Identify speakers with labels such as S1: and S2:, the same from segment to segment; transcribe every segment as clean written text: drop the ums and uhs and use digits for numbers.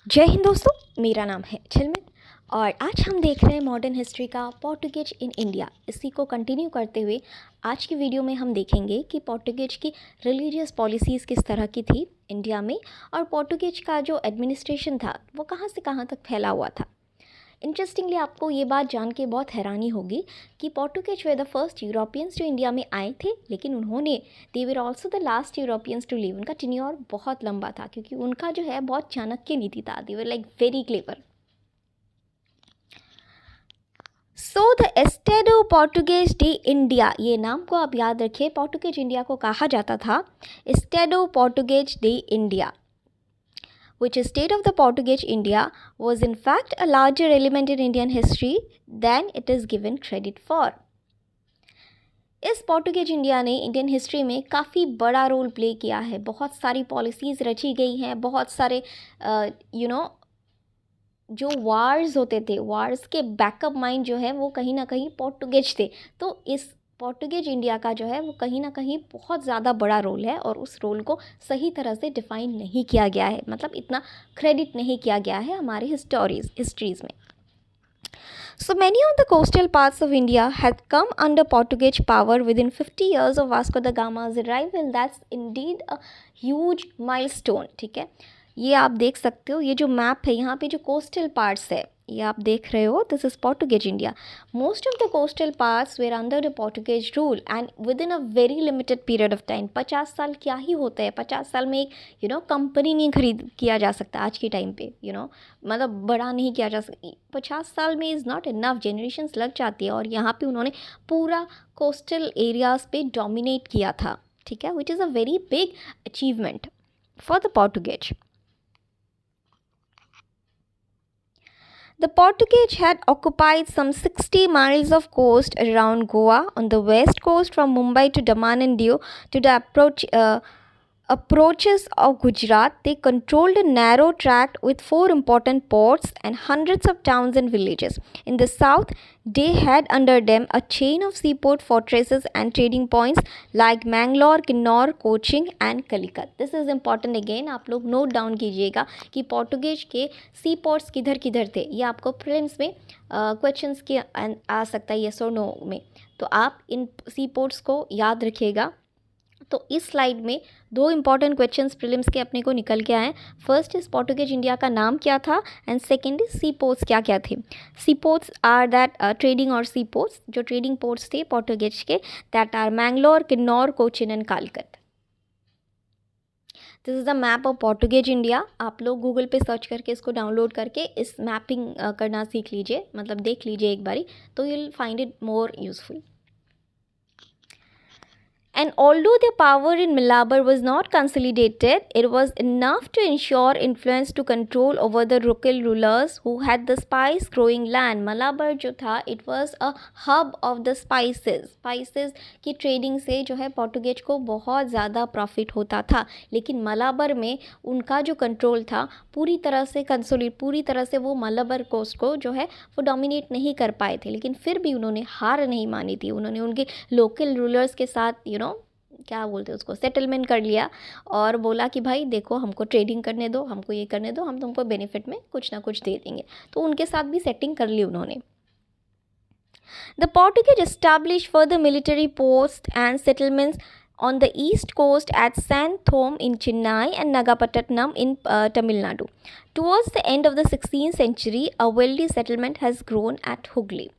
S1: जय हिंद दोस्तों, मेरा नाम है झिलमिल और आज हम देख रहे हैं मॉडर्न हिस्ट्री का पोर्टुगेज इन इंडिया। इसी को कंटिन्यू करते हुए आज की वीडियो में हम देखेंगे कि पोर्टुगेज की रिलीजियस पॉलिसीज़ किस तरह की थी इंडिया में और पोर्टुगेज का जो एडमिनिस्ट्रेशन था वो कहाँ से कहाँ तक फैला हुआ था। इंटरेस्टिंगली आपको ये बात जान के बहुत हैरानी होगी कि Portuguese were the first Europeans जो इंडिया में आए थे, लेकिन उन्होंने they were also the last Europeans to leave. उनका टेन्योर बहुत लंबा था क्योंकि उनका जो है बहुत चाणक्य नीति था। They were like very clever. So the Estado Portuguese de India, ये नाम को आप याद रखिए। पोर्टुगेज इंडिया को कहा जाता था Estado Portuguese de India, which is state of the Portuguese India, was in fact a larger element in Indian history than it is given credit for. इस पोर्टुगेज इंडिया ने इंडियन हिस्ट्री में काफ़ी बड़ा role play किया है। बहुत सारी policies रची गई हैं, बहुत सारे जो वार्स होते थे, वार्स के बैकअप माइंड जो है वो कहीं ना कहीं पोर्टुगेज थे। तो इस पोर्टुगेज इंडिया का जो है वो कहीं ना कहीं बहुत ज़्यादा बड़ा रोल है और उस रोल को सही तरह से डिफ़ाइन नहीं किया गया है, मतलब इतना क्रेडिट नहीं किया गया है हमारे हिस्ट्रीज़ में। So many of the coastal parts of India had come under Portuguese power within 50 years of Vasco da Gama's arrival. That's indeed a huge milestone. ठीक है, ये आप देख सकते हो, ये जो मैप है यहाँ पे जो कोस्टल पार्ट्स है ये आप देख रहे हो, this is Portuguese India. Most of the coastal parts were under the Portuguese rule and within a very limited period of time. 50 साल क्या ही होता है, 50 साल में एक कंपनी नहीं खरीद किया जा सकता आज के टाइम पे, मतलब बड़ा नहीं किया जा सकता। 50 साल में इज़ नॉट इनफ, जनरेशन्स लग जाती है और यहाँ पे उन्होंने पूरा कोस्टल एरियाज़ पे डोमिनेट किया था। ठीक है, which is a very big achievement for the Portuguese. The Portuguese had occupied some 60 miles of coast around Goa on the west coast from Mumbai to Daman and Diu to the approaches of Gujarat. They controlled a narrow tract with 4 important ports and hundreds of towns and villages. In the south, they had under them a chain of seaport fortresses and trading points like Mangalore, Kinnaur, Cochin and Calicut. This is important again, आप लोग note down कीजिएगा कि Portuguese के सी ports किधर किधर थे। ये आपको प्रीलिम्स में क्वेश्चंस के आ सकता है येस और नो में, तो आप इन सी पोर्ट्स को याद रखिएगा। तो इस स्लाइड में 2 इंपॉर्टेंट क्वेश्चंस प्रीलिम्स के अपने को निकल के आए। फर्स्ट इज पोर्टुगेज इंडिया का नाम क्या था and second is sea ports क्या क्या थे। Sea ports are that trading और सी पोर्ट्स, जो ट्रेडिंग पोर्ट्स थे पोर्टुगेज के, that are Mangalore, Cannanore, Cochin and Calicut. This is the map of Portuguese India. आप लोग गूगल पे सर्च करके इसको डाउनलोड करके इस मैपिंग करना सीख लीजिए, मतलब देख लीजिए एक बारी, तो you will find it more useful. And although their power in Malabar was not consolidated, it was enough to ensure influence to control over the local rulers who had the spice growing land. Malabar जो था, it was a hub of the spices. Spices की trading से जो है Portuguese को बहुत ज़्यादा profit होता था, लेकिन मलाबर में उनका जो कंट्रोल था पूरी तरह से वो मलाबर कोस्ट को जो है वो डोमिनेट नहीं कर पाए थे। लेकिन फिर भी उन्होंने हार नहीं मानी थी, उन्होंने उनके लोकल रूलर्स के साथ क्या बोलते हैं उसको, सेटलमेंट कर लिया और बोला कि भाई देखो, हमको ट्रेडिंग करने दो, हमको ये करने दो, हम तुमको बेनिफिट में कुछ ना कुछ दे देंगे। तो उनके साथ भी सेटिंग कर ली उन्होंने। The Portuguese established further military posts and settlements on the east coast at San Thome in Chennai and Nagapattinam in Tamil Nadu. Towards the end of the 16th century, a wealthy settlement has grown at Hooghly.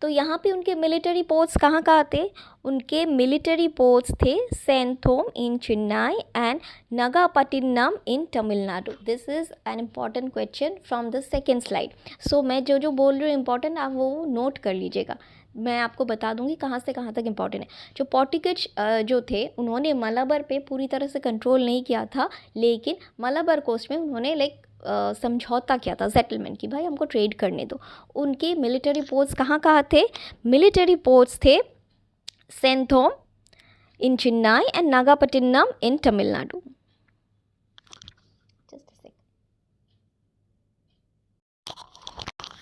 S1: तो यहाँ पे उनके military posts कहाँ थे? उनके military posts थे Santhome in Chennai and Nagapattinam in Tamil Nadu. This is an important question from the second slide. So मैं जो बोल रही हूँ इम्पॉर्टेंट, आप वो नोट कर लीजिएगा। मैं आपको बता दूंगी कहाँ से कहाँ तक इम्पॉर्टेंट है। जो पोर्टुगेज जो थे उन्होंने मलाबर पे पूरी तरह से कंट्रोल नहीं किया था, लेकिन मलाबर कोस्ट में उन्होंने समझौता किया था, सेटलमेंट की, भाई हमको ट्रेड करने दो। उनके मिलिट्री पोस्ट कहाँ थे? मिलिट्री पोस्ट थे Santhome in Chennai and Nagapattinam in Tamil Nadu.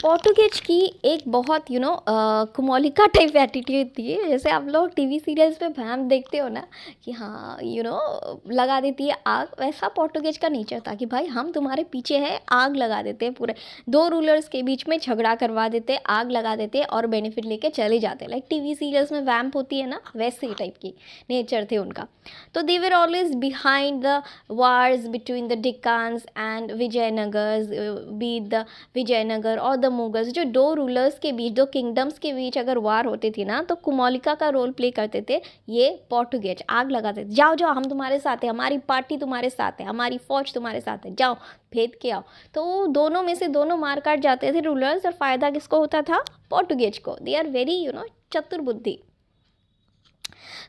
S1: Portuguese की एक बहुत कुमोलिका टाइप एटीट्यूड थी। जैसे आप लोग टीवी सीरियल्स पे भैम देखते हो ना कि हाँ लगा देती है आग, वैसा पोर्टुगेज का नेचर था कि भाई हम तुम्हारे पीछे हैं, आग लगा देते हैं, पूरे दो रूलर्स के बीच में झगड़ा करवा देते, आग लगा देते और बेनिफिट लेके चले जाते। लाइक टीवी सीरियल्स में वैम्प होती है ना, वैसे ही टाइप की नेचर थे उनका। तो they were always behind the wars between the Deccans and Vijayanagars, be the Vijayanagar और द मुगल्स। जो दो रूलर्स के बीच, दो किंगडम्स के बीच अगर वार होती थी ना, तो कुमोलिका का रोल प्ले करते थे ये पोर्टुगेज। आग लगाते थे, जाओ जाओ हम तुम्हारे साथ हैं, हमारी पार्टी तुम्हारे साथ है, हमारी फौज तुम्हारे साथ है, जाओ भेद के आओ। तो दोनों में से दोनों मार काट जाते थे रूलर्स, और फायदा किसको होता था? पोर्टुगेज को। दे आर वेरी चतुर बुद्धि।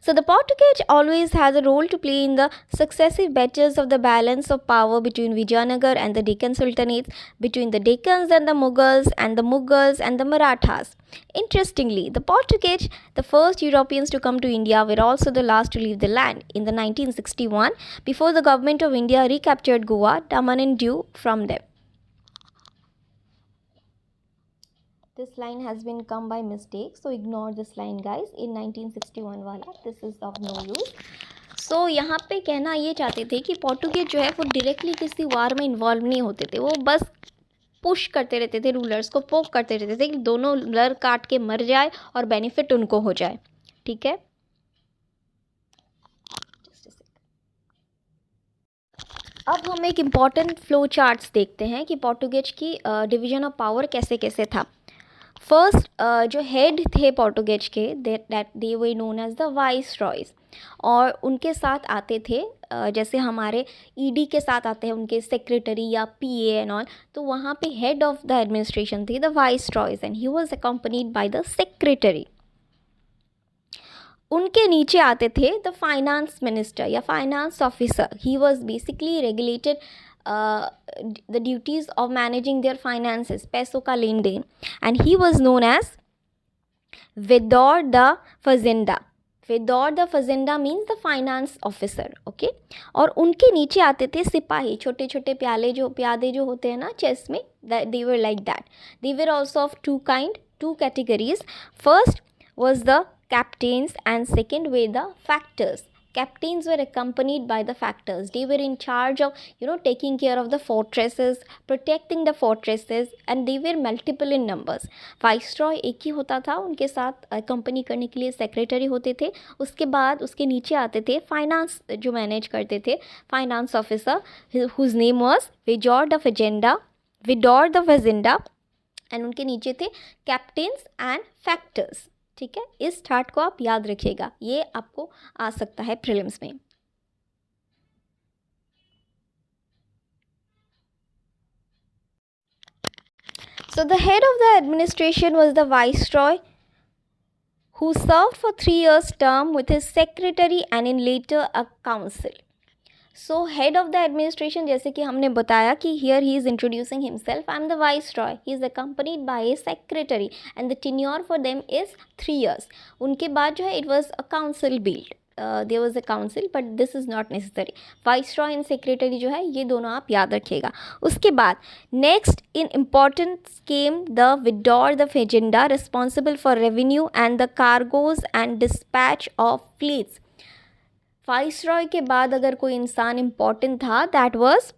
S1: So the Portuguese always has a role to play in the successive battles of the balance of power between Vijayanagar and the Deccan Sultanates, between the Deccans and the Mughals, and the Mughals and the Marathas. Interestingly, the Portuguese, the first Europeans to come to India, were also the last to leave the land. In the 1961, before the government of India recaptured Goa, Daman and Diu from them. This line has been come by mistake, so ignore this line guys. In 1961 वाला, this is of no use. So यहाँ पे कहना ये चाहते थे कि Portuguese जो है वो डायरेक्टली किसी वार में इन्वॉल्व नहीं होते थे, वो बस पुश करते रहते थे रूलर्स को, पोक करते रहते थे कि दोनों लड़ काट के मर जाए और बेनिफिट उनको हो जाए। ठीक है, अब हम एक इम्पॉर्टेंट फ्लो चार्ट्स देखते हैं कि पोर्टुगेज की डिवीजन ऑफ पावर कैसे कैसे था। फर्स्ट जो हेड थे पोर्टुगेज के, that they were known as the viceroys, और उनके साथ आते थे जैसे हमारे ईडी के साथ आते हैं उनके सेक्रेटरी या पीए एंड ऑल, तो वहाँ पे हेड ऑफ द एडमिनिस्ट्रेशन थे the viceroys and he was accompanied by the secretary. उनके नीचे आते थे द फाइनेंस मिनिस्टर या finance officer. He was basically regulated the duties of managing their finances, पैसों का लेन देन, and he was known as Vidor the Fazenda. Vidor the Fazenda means the finance officer, okay? और उनके नीचे आते थे सिपाही, छोटे छोटे प्यादे जो होते हैं ना चेस में, they were like that. They were also of two categories. First was the captains and second were the factors. Captains were accompanied by the factors. They were in charge of taking care of the fortresses, protecting the fortresses, and they were multiple in numbers. Viceroy एक ही होता था, उनके साथ accompany करने के लिए secretary होते थे। उसके बाद उसके नीचे आते थे फाइनेंस जो मैनेज करते थे, finance officer, whose name was Vidor the Fazenda, and उनके नीचे थे कैप्टन्स एंड फैक्टर्स। ठीक है, इस चार्ट को आप याद रखिएगा, ये आपको आ सकता है प्रीलिम्स में। So the head of the administration was the viceroy, who served for 3 years term with his secretary and in later a council. So head of the administration, जैसे कि हमने बताया कि here he is introducing himself, I am the viceroy, he is accompanied by a secretary and the tenure for them is 3 years. उनके बाद जो है it was a council built, there was a council but this is not necessary. viceroy and secretary जो है ये दोनों आप याद रखिएगा। उसके बाद next in importance came the Vidor the Fazenda, responsible for revenue and the cargoes and dispatch of fleets. Viceroy के बाद अगर कोई इंसान इम्पॉर्टेंट था, that was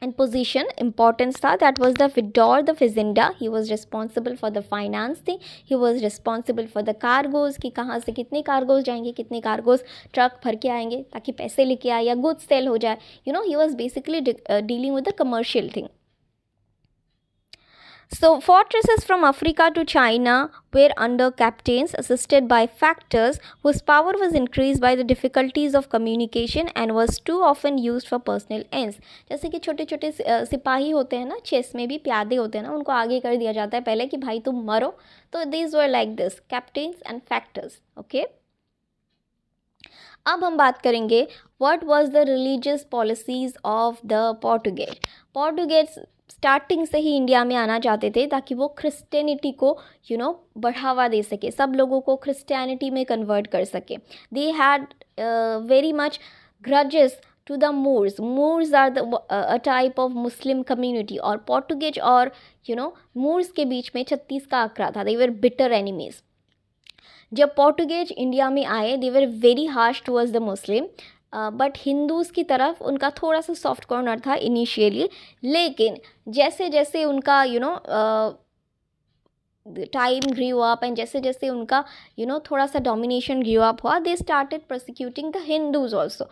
S1: in position importance था, दैट वाज द विडोर द फिजेंडा। He was responsible for the finance thing, he was responsible for the cargoes, कि कहाँ से कितने कार्गोज जाएंगे, कितने कार्गोज ट्रक भर के आएंगे ताकि पैसे लेके आए या गुड्स सेल हो जाए। ही was basically dealing with the commercial thing. So fortresses from Africa to China were under captains assisted by factors whose power was increased by the difficulties of communication and was too often used for personal ends. जैसे कि छोटे छोटे सिपाही होते हैं ना, chess में भी प्यादे होते हैं ना, उनको आगे कर दिया जाता है पहले कि भाई तुम मरो। तो these were like this, captains and factors, okay? अब हम बात करेंगे what was the religious policies of the Portuguese. Portuguese starting से ही इंडिया में आना चाहते थे ताकि वो क्रिश्चियनिटी को बढ़ावा दे सके, सब लोगों को क्रिश्चियनिटी में कन्वर्ट कर सके। They had very much grudges to the Moors. Moors are a type of Muslim community. और Portuguese और Moors के बीच में 36 का आंकड़ा था. They were bitter enemies. जब पोर्टुगेज इंडिया में आए they were very harsh towards the Muslim, but Hindus की तरफ उनका थोड़ा सा सॉफ्ट कॉर्नर था इनिशियली. लेकिन जैसे जैसे उनका टाइम ग्रीव अप एंड जैसे जैसे उनका थोड़ा सा डोमिनेशन ग्रीव अप हुआ, they started prosecuting the Hindus also.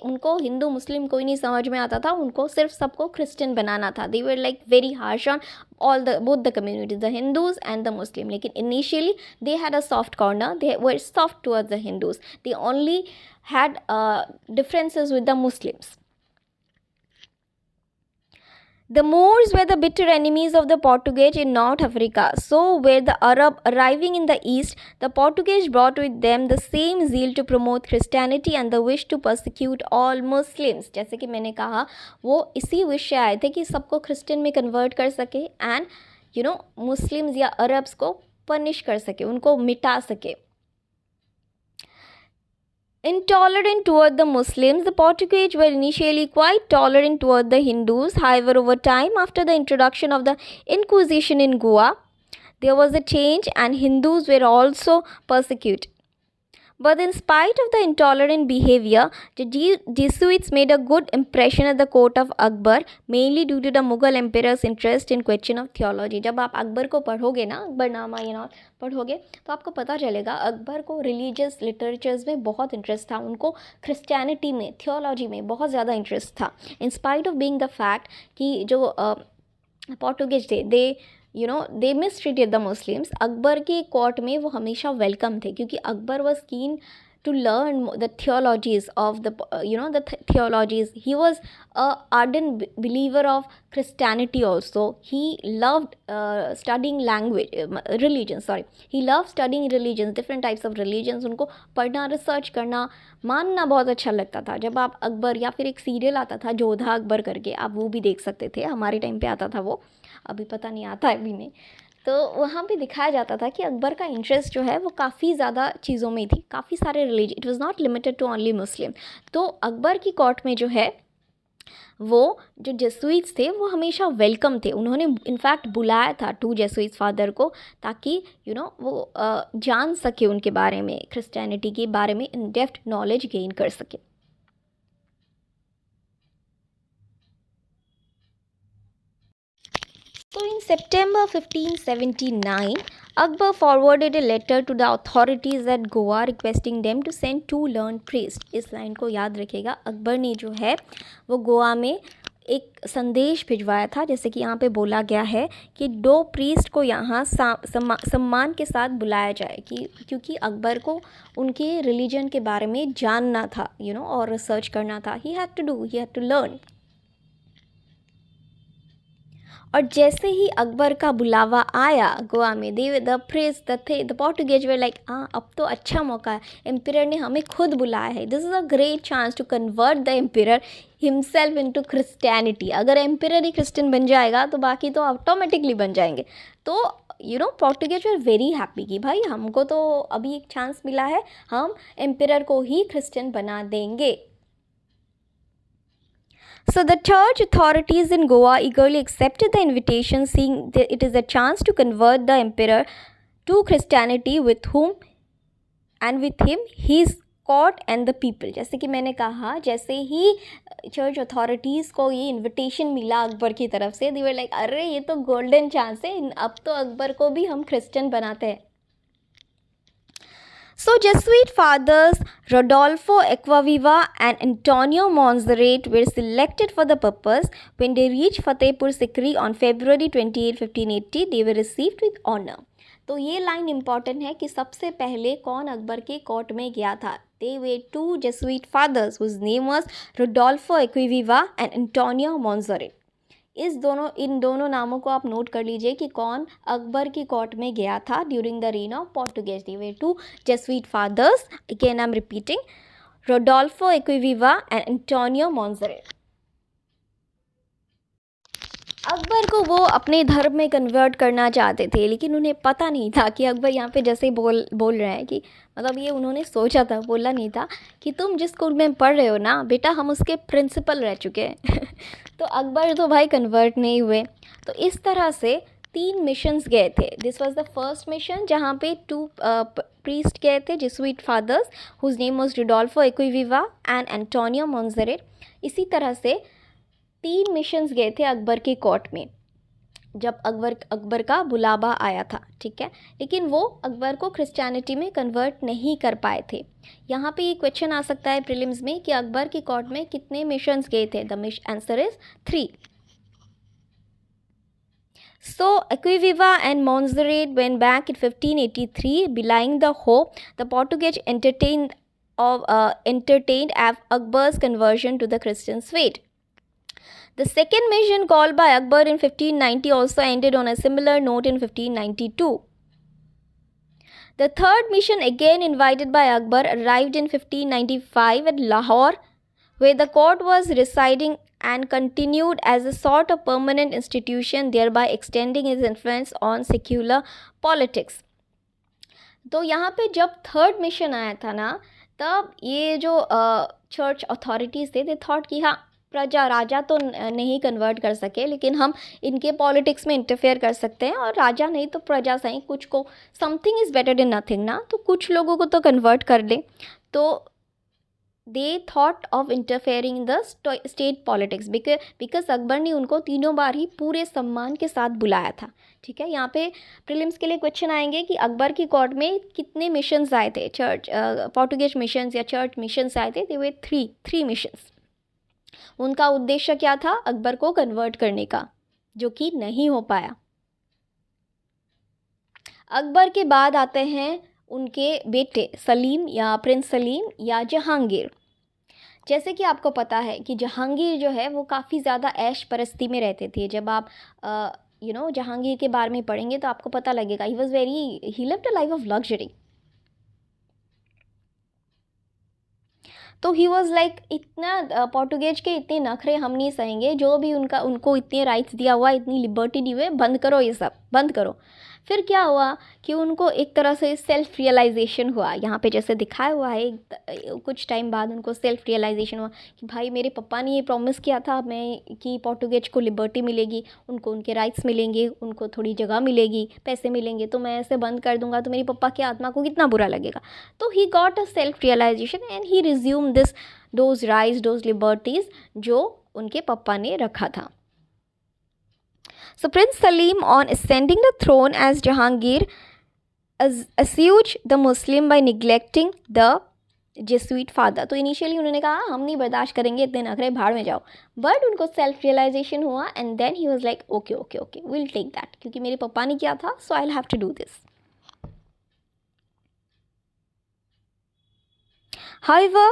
S1: उनको हिंदू मुस्लिम कोई नहीं समझ में आता था, उनको सिर्फ सबको क्रिश्चियन बनाना था. They were like very harsh on both the communities, the Hindus and the Muslim. लेकिन initially they had a soft corner, they were soft towards the Hindus. They only had differences with the Muslims. The Moors were the bitter enemies of the Portuguese in North Africa. So were the Arab. Arriving in the east, the Portuguese brought with them the same zeal to promote Christianity and the wish to persecute all Muslims. जैसे कि मैंने कहा, वो इसी wish से आए थे कि सबको क्रिश्चियन में कन्वर्ट कर सके एंड मुस्लिम्स या अरब्स को पनिश कर सके, उनको मिटा सके. Intolerant toward the Muslims, the Portuguese were initially quite tolerant toward the Hindus. However, over time, after the introduction of the Inquisition in Goa, there was a change and Hindus were also persecuted. But in spite of the intolerant behavior, the Jesuits made a good impression at the court of Akbar, mainly due to the Mughal emperor's interest in question of theology. जब आप अकबर को पढ़ोगे ना, अकबरनामा पढ़ोगे तो आपको पता चलेगा अकबर को रिलीजियस लिटरेचर्स में बहुत इंटरेस्ट था, उनको क्रिश्चियनिटी में, थियोलॉजी में बहुत ज़्यादा इंटरेस्ट था. In spite of being the fact कि जो पोर्टुगीज थे दे मिसट्रीटेड द मुस्लिम्स, अकबर के कोर्ट में वो हमेशा वेलकम थे, क्योंकि अकबर वॉज कीन to learn the theologies of the theologies. He was a ardent believer of Christianity also. He loved studying he loved studying religions, different types of religions. उनको पढ़ना, research करना, मानना बहुत अच्छा लगता था. जब आप अकबर, या फिर एक सीरियल आता था जोधा अकबर करके, आप वो भी देख सकते थे, हमारे टाइम पे आता था वो, अभी पता नहीं आता है, अभी नहीं. तो वहाँ पे दिखाया जाता था कि अकबर का इंटरेस्ट जो है वो काफ़ी ज़्यादा चीज़ों में थी, काफ़ी सारे religion, it was not limited to only Muslim. तो अकबर की कोर्ट में जो है वो जो जेसुइट्स थे वो हमेशा वेलकम थे. उन्होंने इनफैक्ट बुलाया था 2 जेसुइट्स फादर को, ताकि वो जान सके उनके बारे में, क्रिश्चियनिटी के बारे में इन डेप्थ नॉलेज गेन कर सके. So in September 1579, Akbar forwarded a letter to the authorities at Goa requesting them to send 2 learned priests. इस लाइन को याद रखिएगा, अकबर ने जो है वो गोवा में एक संदेश भिजवाया था, जैसे कि यहाँ पे बोला गया है कि 2 प्रीस्ट को यहाँ सम्मान के साथ बुलाया जाए, क्योंकि अकबर को उनके रिलीजन के बारे में जानना था और रिसर्च करना था. He had to learn. और जैसे ही अकबर का बुलावा आया गोवा में, द पोर्टुगेज वे लाइक, हाँ अब तो अच्छा मौका है, एम्पियर ने हमें खुद बुलाया है, this is a great chance to convert the empire himself into Christianity. अगर एम्पियर ही क्रिश्चियन बन जाएगा तो बाकी तो ऑटोमेटिकली बन जाएंगे. तो पोर्टुगेज वर वेरी हैप्पी कि भाई हमको तो अभी एक चांस मिला है, हम एम्पियर को ही क्रिश्चियन बना देंगे. So the church authorities in Goa eagerly accepted the invitation, seeing that it is a chance to convert the emperor to Christianity, with him his court and the people. जैसे कि मैंने कहा, जैसे ही church authorities को ये invitation मिला अकबर की तरफ से, they were like, अरे ये तो गोल्डन चांस है, अब तो अकबर को भी हम क्रिश्चियन बनाते हैं. So Jesuit fathers Rodolfo Equaviva and Antonio Monserrate were selected for the purpose. When they reached Fatehpur Sikri on February 28, 1580, they were received with honor. तो ये लाइन इम्पॉर्टेंट है कि सबसे पहले कौन अकबर के कोर्ट में गया था. They were 2 Jesuit fathers whose name was Rodolfo Equaviva and Antonio Monserrate. इन दोनों नामों को आप नोट कर लीजिए कि कौन अकबर की कोर्ट में गया था during the reign of Portuguese. They were 2 Jesuit fathers, again I am repeating, Rodolfo Acquaviva and Antonio Monserrate. Akbar को वो अपने धर्म में कन्वर्ट करना चाहते थे, लेकिन उन्हें पता नहीं था कि अकबर यहाँ पे जैसे ही बोल रहे हैं कि मतलब ये उन्होंने सोचा था, बोला नहीं था कि तुम जिस स्कूल में पढ़ रहे हो ना बेटा, हम उसके प्रिंसिपल रह चुके हैं तो अकबर तो भाई कन्वर्ट नहीं हुए। तो इस तरह से 3 मिशंस गए थे। This was the first mission जहाँ पे 2 प्रीस्ट गए थे, Jesuit fathers, whose name was Rudolfo Acquaviva and Antonio Monserrate. इसी तरह से 3 मिशंस गए थे अकबर के कोर्ट में जब अकबर का बुलावा आया था, ठीक है। लेकिन वो अकबर को क्रिश्चियनिटी में कन्वर्ट नहीं कर पाए थे। यहाँ पे ये क्वेश्चन आ सकता है प्रीलिम्स में कि अकबर के कोर्ट में कितने मिशंस गए थे। The answer is 3। So Equiviva and Montserrat went back in 1583, belying the hope the Portuguese entertained Akbar's conversion to the Christian faith. The second mission called by Akbar in 1590 also ended on a similar note in 1592. The third mission, again invited by Akbar, arrived in 1595 at Lahore, where the court was residing and continued as a sort of permanent institution, thereby extending its influence on secular politics. तो यहाँ पे जब third mission आया था ना, तब ये जो चर्च अथॉरिटीज़ थे, दे थॉट कि हाँ प्रजा, राजा तो नहीं कन्वर्ट कर सके, लेकिन हम इनके पॉलिटिक्स में इंटरफेयर कर सकते हैं, और राजा नहीं तो प्रजा सही, कुछ को something is better than nothing ना, तो कुछ लोगों को तो कन्वर्ट कर ले। तो they thought of interfering in the state politics, because Akbar ने उनको तीनों बार ही पूरे सम्मान के साथ बुलाया था, ठीक है। यहाँ पे प्रीलिम्स के लिए क्वेश्चन आएंगे कि अकबर की कोर्ट में कितने मिशंस आए थे, चर्च पोर्टुगेज मिशंस या चर्च मिशंस आए थे। दे वे 3 मिशंस। उनका उद्देश्य क्या था? अकबर को कन्वर्ट करने का, जो कि नहीं हो पाया। अकबर के बाद आते हैं उनके बेटे सलीम या प्रिंस सलीम या जहांगीर। जैसे कि आपको पता है कि जहांगीर जो है वो काफ़ी ज़्यादा ऐश परस्ती में रहते थे। जब आप जहांगीर के बारे में पढ़ेंगे तो आपको पता लगेगा ही lived a life of luxury. तो ही वॉज लाइक इतना पोर्टुगेज के इतने नखरे हम नहीं सहेंगे, जो भी उनको इतने राइट्स दिया हुआ, इतनी लिबर्टी दी हुई, बंद करो, ये सब बंद करो। फिर क्या हुआ कि उनको एक तरह से सेल्फ रियलाइजेशन हुआ। यहाँ पे जैसे दिखाया हुआ है, कुछ टाइम बाद उनको सेल्फ रियलाइजेशन हुआ कि भाई मेरे पापा ने ये प्रॉमिस किया था मैं कि पोर्टुगेज को लिबर्टी मिलेगी, उनको उनके राइट्स मिलेंगे, उनको थोड़ी जगह मिलेगी, पैसे मिलेंगे, तो मैं ऐसे बंद कर दूंगा तो मेरी पापा की आत्मा को कितना बुरा लगेगा। तो he got a self realization and he resume those rights, those liberties जो उनके पापा ने रखा था। So Prince Salim, on ascending the throne as Jahangir, assuaged the Muslim by neglecting the Jesuit father. तो इनिशियली उन्होंने कहा हम नहीं बर्दाश्त करेंगे, इतने नखरे भाड़ में जाओ, बट उनको सेल्फ रियलाइजेशन हुआ and then he was like okay okay okay will take that, क्योंकि मेरे पापा ने किया था, so I will have to do this. However,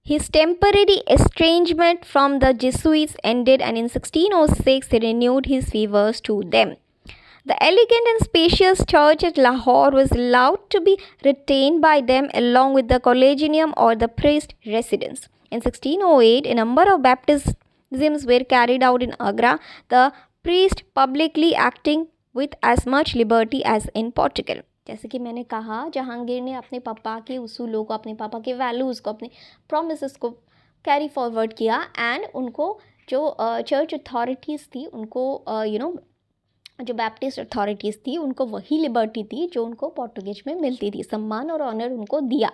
S1: his temporary estrangement from the Jesuits ended, and in 1606 he renewed his favors to them. The elegant and spacious church at Lahore was allowed to be retained by them along with the collegium or the priest residence. In 1608, a number of baptisms were carried out in Agra, the priest publicly acting with as much liberty as in Portugal. जैसे कि मैंने कहा, जहांगीर ने अपने पापा के उसूलों को, अपने पापा के वैल्यूज़ को, अपने प्रोमिसेस को कैरी फॉरवर्ड किया, एंड उनको जो चर्च अथॉरिटीज़ थी उनको जो बैप्टिस्ट अथॉरिटीज़ थी उनको वही लिबर्टी थी जो उनको पोर्टुगेज में मिलती थी, सम्मान और ऑनर उनको दिया।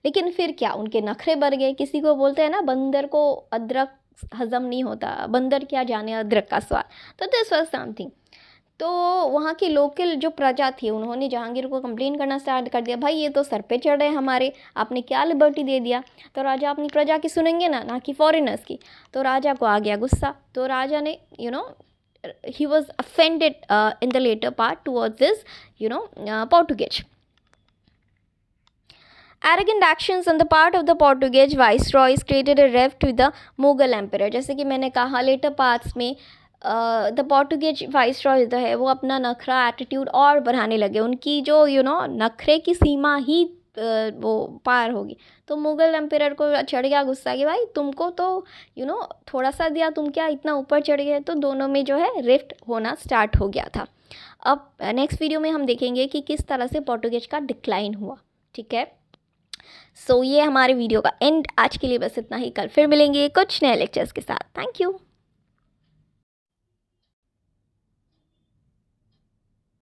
S1: लेकिन फिर क्या, उनके नखरे बढ़ गए। किसी को बोलते हैं ना, बंदर को अदरक हजम नहीं होता, बंदर क्या जाने अदरक का स्वाद। तो दिस वाज समथिंग। तो वहाँ की लोकल जो प्रजा थी उन्होंने जहांगीर को कंप्लेन करना स्टार्ट कर दिया, भाई ये तो सर पे चढ़ रहे हैं हमारे, आपने क्या लिबर्टी दे दिया। तो राजा अपनी प्रजा की सुनेंगे ना कि फॉरेनर्स की। तो राजा को आ गया गुस्सा। तो राजा ने he was offended in the later part towards this Portuguese. Arrogant actions on the part of the Portuguese viceroys created a rift with the Mughal emperor. जैसे कि मैंने कहा, later parts में द पोर्टुगेज वाइसरॉय जो है वो अपना नखरा एटीट्यूड और बढ़ाने लगे। उनकी जो नखरे की सीमा ही वो पार होगी। तो मुग़ल एम्पायर को चढ़ गया गुस्सा कि भाई तुमको तो थोड़ा सा दिया, तुम क्या इतना ऊपर चढ़ गए। तो दोनों में जो है रिफ्ट होना स्टार्ट हो गया था। अब नेक्स्ट वीडियो में हम देखेंगे कि किस तरह से पोर्टुगेज का डिक्लाइन हुआ। ठीक है, सो ये हमारे वीडियो का एंड। आज के लिए बस इतना ही, कल फिर मिलेंगे कुछ नए लेक्चर्स के साथ। Thank you.